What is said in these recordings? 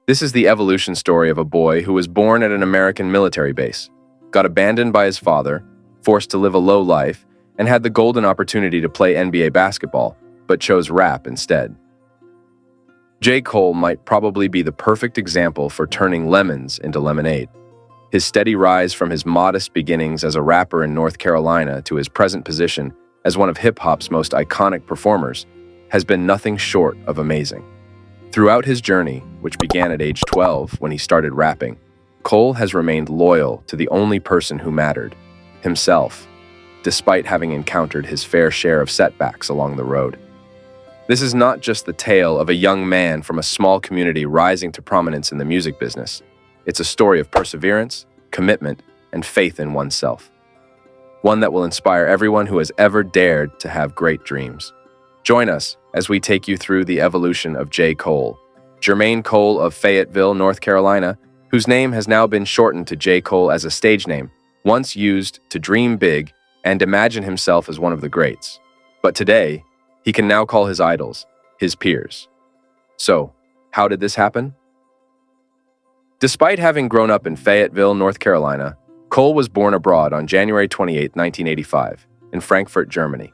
This is the evolution story of a boy who was born at an American military base, got abandoned by his father, forced to live a low life, and had the golden opportunity to play NBA basketball, but chose rap instead. J. Cole might probably be the perfect example for turning lemons into lemonade. His steady rise from his modest beginnings as a rapper in North Carolina to his present position as one of hip-hop's most iconic performers has been nothing short of amazing. Throughout his journey, which began at age 12 when he started rapping, Cole has remained loyal to the only person who mattered, himself, despite having encountered his fair share of setbacks along the road. This is not just the tale of a young man from a small community rising to prominence in the music business. It's a story of perseverance, commitment, and faith in oneself. One that will inspire everyone who has ever dared to have great dreams. Join us as we take you through the evolution of J. Cole, Jermaine Cole of Fayetteville, North Carolina, whose name has now been shortened to J. Cole as a stage name, once used to dream big and imagine himself as one of the greats. But today, he can now call his idols his peers. So, how did this happen? Despite having grown up in Fayetteville, North Carolina, Cole was born abroad on January 28, 1985, in Frankfurt, Germany.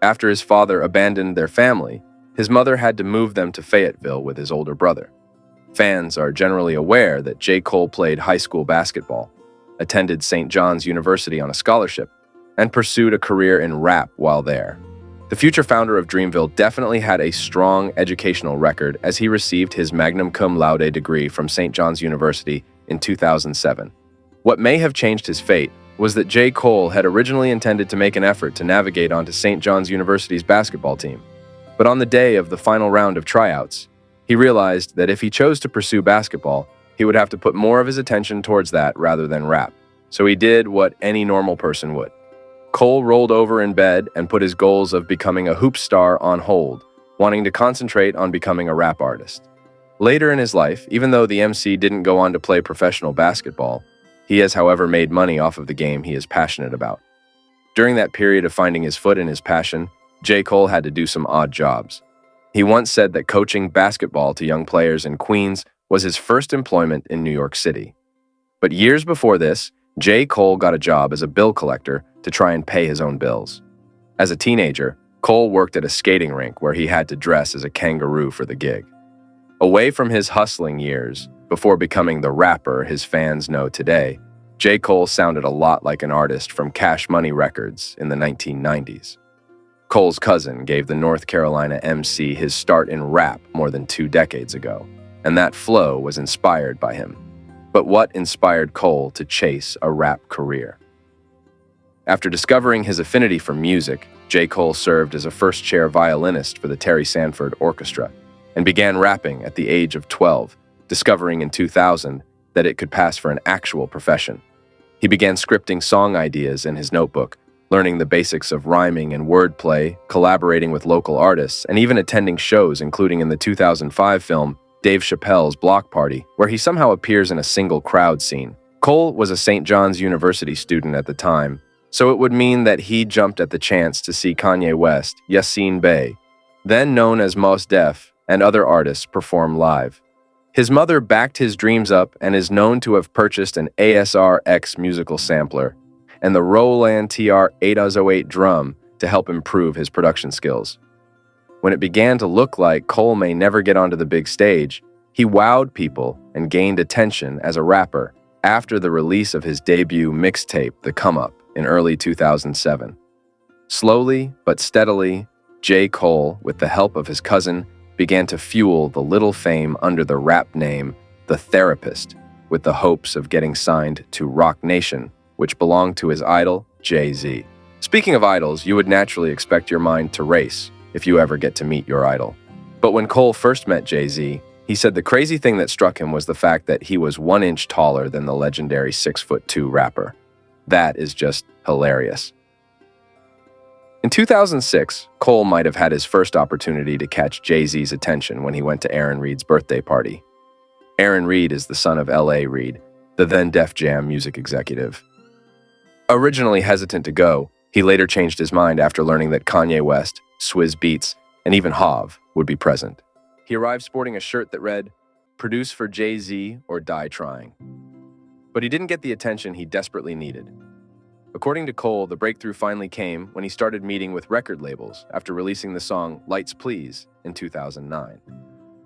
After his father abandoned their family, his mother had to move them to Fayetteville with his older brother. Fans are generally aware that J. Cole played high school basketball, attended St. John's University on a scholarship, and pursued a career in rap while there. The future founder of Dreamville definitely had a strong educational record as he received his magna cum laude degree from St. John's University in 2007. What may have changed his fate was that J. Cole had originally intended to make an effort to navigate onto St. John's University's basketball team. But on the day of the final round of tryouts, he realized that if he chose to pursue basketball, he would have to put more of his attention towards that rather than rap. So he did what any normal person would. Cole rolled over in bed and put his goals of becoming a hoop star on hold, wanting to concentrate on becoming a rap artist. Later in his life, even though the MC didn't go on to play professional basketball, he has, however, made money off of the game he is passionate about. During that period of finding his foot in his passion, J. Cole had to do some odd jobs. He once said that coaching basketball to young players in Queens was his first employment in New York City. But years before this, J. Cole got a job as a bill collector to try and pay his own bills. As a teenager, Cole worked at a skating rink where he had to dress as a kangaroo for the gig. Away from his hustling years, before becoming the rapper his fans know today, J. Cole sounded a lot like an artist from Cash Money Records in the 1990s. Cole's cousin gave the North Carolina MC his start in rap more than 2 decades ago, and that flow was inspired by him. But what inspired Cole to chase a rap career? After discovering his affinity for music, J. Cole served as a first-chair violinist for the Terry Sanford Orchestra and began rapping at the age of 12, discovering in 2000 that it could pass for an actual profession. He began scripting song ideas in his notebook, learning the basics of rhyming and wordplay, collaborating with local artists, and even attending shows, including in the 2005 film Dave Chappelle's Block Party, where he somehow appears in a single crowd scene. Cole was a St. John's University student at the time, so it would mean that he jumped at the chance to see Kanye West, Yassine Bey, then known as Mos Def, and other artists perform live. His mother backed his dreams up and is known to have purchased an ASR-X musical sampler and the Roland TR-808 drum to help improve his production skills. When it began to look like Cole may never get onto the big stage, he wowed people and gained attention as a rapper after the release of his debut mixtape, The Come Up, in early 2007. Slowly but steadily, J. Cole, with the help of his cousin, began to fuel the little fame under the rap name The Therapist, with the hopes of getting signed to Roc Nation, which belonged to his idol, Jay-Z. Speaking of idols, you would naturally expect your mind to race if you ever get to meet your idol. But when Cole first met Jay-Z, he said the crazy thing that struck him was the fact that he was 1 inch taller than the legendary 6'2" rapper. That is just hilarious. In 2006, Cole might have had his first opportunity to catch Jay-Z's attention when he went to Aaron Reed's birthday party. Aaron Reed is the son of L.A. Reid, the then Def Jam music executive. Originally hesitant to go, he later changed his mind after learning that Kanye West, Swizz Beatz, and even Hov would be present. He arrived sporting a shirt that read, produce for Jay-Z or die trying. But he didn't get the attention he desperately needed. According to Cole, the breakthrough finally came when he started meeting with record labels after releasing the song Lights Please in 2009.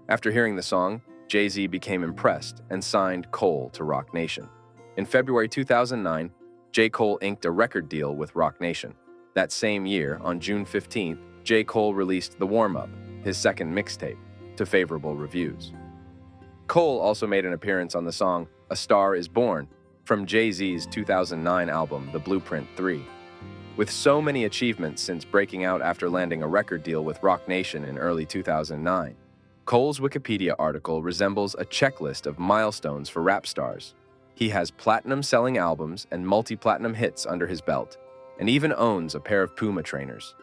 After hearing the song, Jay-Z became impressed and signed Cole to Roc Nation. In February 2009, J. Cole inked a record deal with Roc Nation. That same year, on June 15th, J. Cole released The Warm-Up, his second mixtape, to favorable reviews. Cole also made an appearance on the song A Star Is Born from Jay-Z's 2009 album The Blueprint 3. With so many achievements since breaking out after landing a record deal with Roc Nation in early 2009, Cole's Wikipedia article resembles a checklist of milestones for rap stars. He has platinum-selling albums and multi-platinum hits under his belt, and even owns a pair of Puma trainers.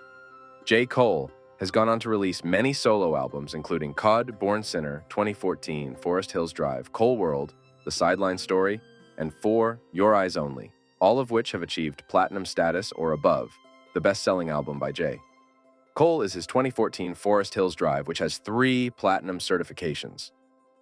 J. Cole has gone on to release many solo albums including COD, Born Sinner, 2014, Forest Hills Drive, Cole World, The Sideline Story, and 4, Your Eyes Only, all of which have achieved platinum status or above, the best-selling album by Jay. Cole is his 2014 Forest Hills Drive, which has 3 platinum certifications.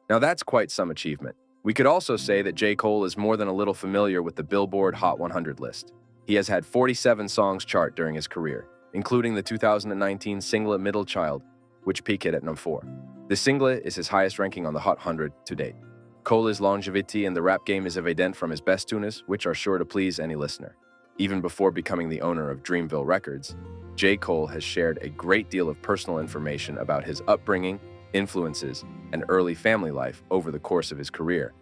Now that's quite some achievement. We could also say that J. Cole is more than a little familiar with the Billboard Hot 100 list. He has had 47 songs chart during his career, including the 2019 singlet Middle Child, which peaked at number 4. The singlet is his highest ranking on the Hot 100 to date. Cole's longevity in the rap game is evident from his best tunes, which are sure to please any listener. Even before becoming the owner of Dreamville Records, J. Cole has shared a great deal of personal information about his upbringing, influences, and early family life over the course of his career.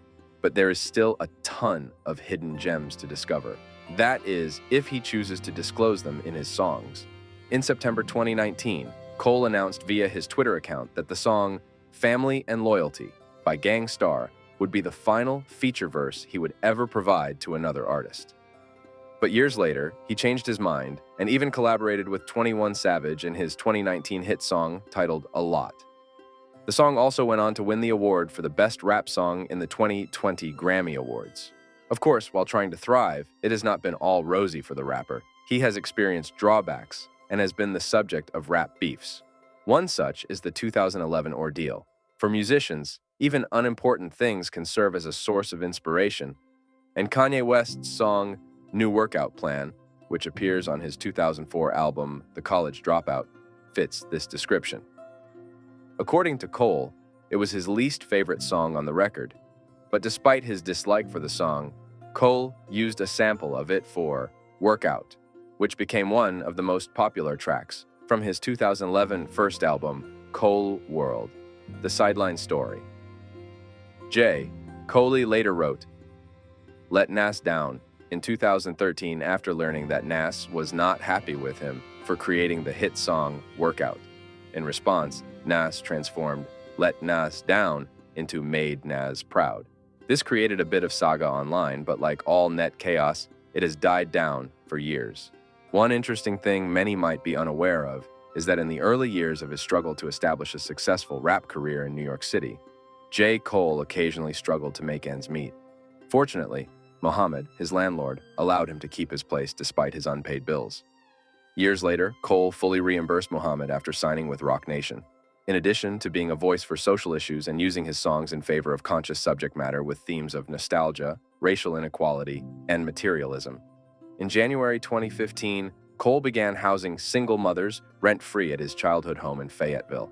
But there is still a ton of hidden gems to discover. That is, if he chooses to disclose them in his songs. In September 2019, Cole announced via his Twitter account that the song Family and Loyalty by Gang Starr would be the final feature verse he would ever provide to another artist. But years later, he changed his mind and even collaborated with 21 Savage in his 2019 hit song titled A Lot. The song also went on to win the award for the Best Rap Song in the 2020 Grammy Awards. Of course, while trying to thrive, it has not been all rosy for the rapper. He has experienced drawbacks and has been the subject of rap beefs. One such is the 2011 ordeal. For musicians, even unimportant things can serve as a source of inspiration, and Kanye West's song New Workout Plan, which appears on his 2004 album The College Dropout, fits this description. According to Cole, it was his least favorite song on the record, but despite his dislike for the song, Cole used a sample of it for Workout, which became one of the most popular tracks from his 2011 first album, Cole World, The Sideline Story. Cole later wrote, "Let Nas down" in 2013 after learning that Nas was not happy with him for creating the hit song Workout. In response, Nas transformed "Let Nas Down" into "Made Nas Proud." This created a bit of saga online, but like all net chaos, it has died down for years. One interesting thing many might be unaware of is that in the early years of his struggle to establish a successful rap career in New York City, J. Cole occasionally struggled to make ends meet. Fortunately, Muhammad, his landlord, allowed him to keep his place despite his unpaid bills. Years later, Cole fully reimbursed Muhammad after signing with Roc Nation. In addition to being a voice for social issues and using his songs in favor of conscious subject matter with themes of nostalgia, racial inequality, and materialism. In January 2015, Cole began housing single mothers rent-free at his childhood home in Fayetteville.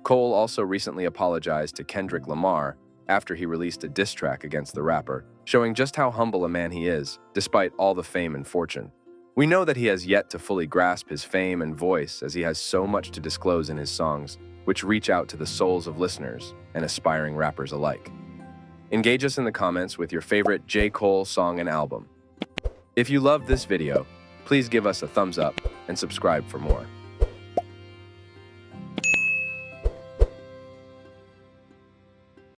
Cole also recently apologized to Kendrick Lamar after he released a diss track against the rapper, showing just how humble a man he is, despite all the fame and fortune. We know that he has yet to fully grasp his fame and voice, as he has so much to disclose in his songs, which reach out to the souls of listeners and aspiring rappers alike. Engage us in the comments with your favorite J. Cole song and album. If you loved this video, please give us a thumbs up and subscribe for more.